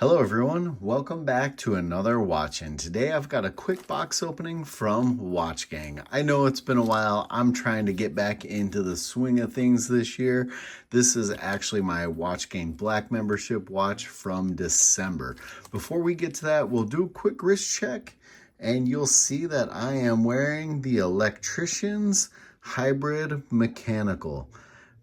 Hello everyone, welcome back to another Watchin. Today I've got a quick box opening from WatchGang. I know it's been a while. I'm trying to get back into the swing of things this year. This is actually my WatchGang Black membership watch from December. Before we get to that, we'll do a quick wrist check and you'll see that I am wearing the Electricianz Hybrid Mechanical.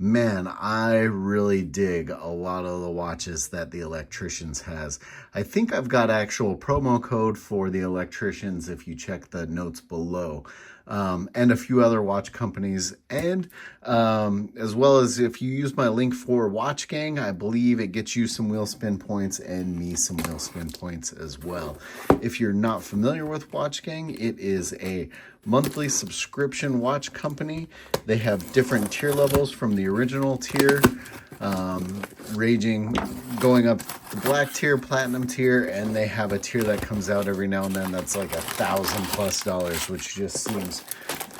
Man, I really dig a lot of the watches that the Electricianz has. I think I've got actual promo code for the Electricianz if you check the notes below. And a few other watch companies, and as well as if you use my link for WatchGang, I believe it gets you some wheel spin points and me some wheel spin points as well. If you're not familiar with WatchGang, it is a monthly subscription watch company. They have different tier levels from the original tier, going up the black tier, platinum tier, and they have a tier that comes out every now and then that's like $1,000+, which just seems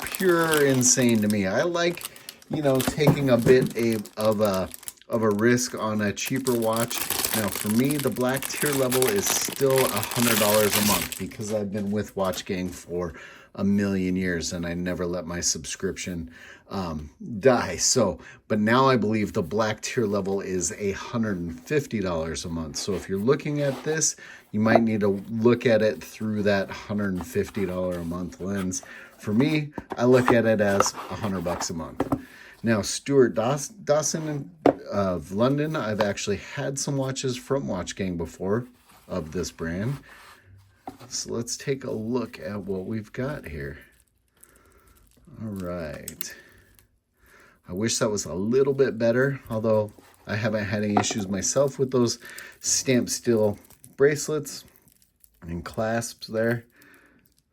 pure insane to me. I like, taking a bit of a risk on a cheaper watch. Now for me, the black tier level is still $100 a month because I've been with WatchGang for a million years and I never let my subscription die. But now I believe the black tier level is $150 a month. So if you're looking at this, you might need to look at it through that $150 a month lens. For me, I look at it as $100 a month. Now, Stuart Dawson of London, I've actually had some watches from WatchGang before of this brand. So let's take a look at what we've got here. All right. I wish that was a little bit better, although I haven't had any issues myself with those stamped steel bracelets and clasps there.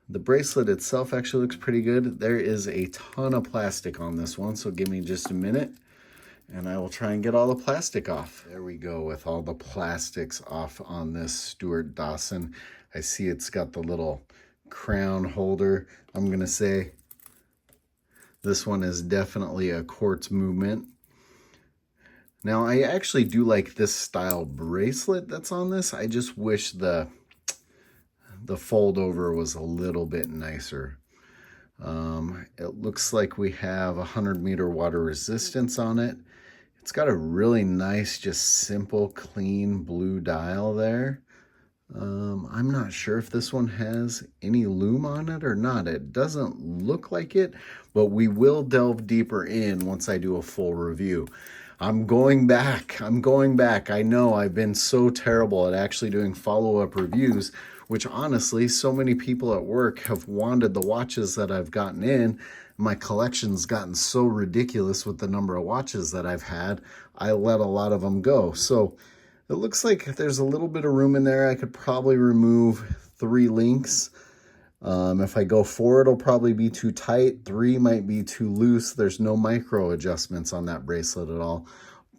The bracelet itself actually looks pretty good. There is a ton of plastic on this one, so give me just a minute and I will try and get all the plastic off. There we go, with all the plastics off on this Stuart Dawson. I see it's got the little crown holder. I'm going to say this one is definitely a quartz movement. Now, I actually do like this style bracelet that's on this. I just wish the fold over was a little bit nicer. It looks like we have 100-meter water resistance on it. It's got a really nice, just simple, clean blue dial there. I'm not sure if this one has any lume on it or not. It doesn't look like it, but we will delve deeper in once I do a full review. I'm going back. I know I've been so terrible at actually doing follow-up reviews, which honestly, so many people at work have wanted the watches that I've gotten in. My collection's gotten so ridiculous with the number of watches that I've had, I let a lot of them go. So it looks like there's a little bit of room in there. I could probably remove 3 links. If I go 4, it'll probably be too tight. 3 might be too loose. There's no micro adjustments on that bracelet at all.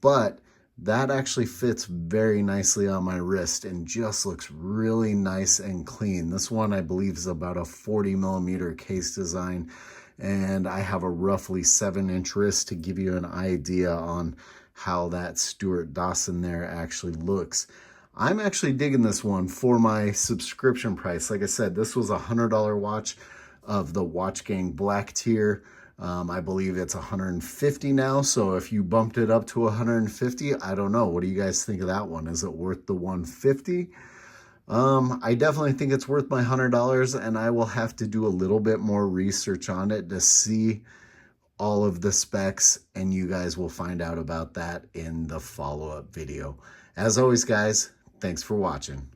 But that actually fits very nicely on my wrist and just looks really nice and clean. This one, I believe, is about a 40mm case design. And I have a roughly 7-inch wrist to give you an idea on how that Stuart Dawson there actually looks. I'm actually digging this one for my subscription price. Like I said, this was a $100 watch of the WatchGang Black tier. I believe it's $150 now, so if you bumped it up to $150, I don't know. What do you guys think of that one? Is it worth the $150? I definitely think it's worth my $100, and I will have to do a little bit more research on it to see all of the specs, and you guys will find out about that in the follow-up video. As always, guys, thanks for watching.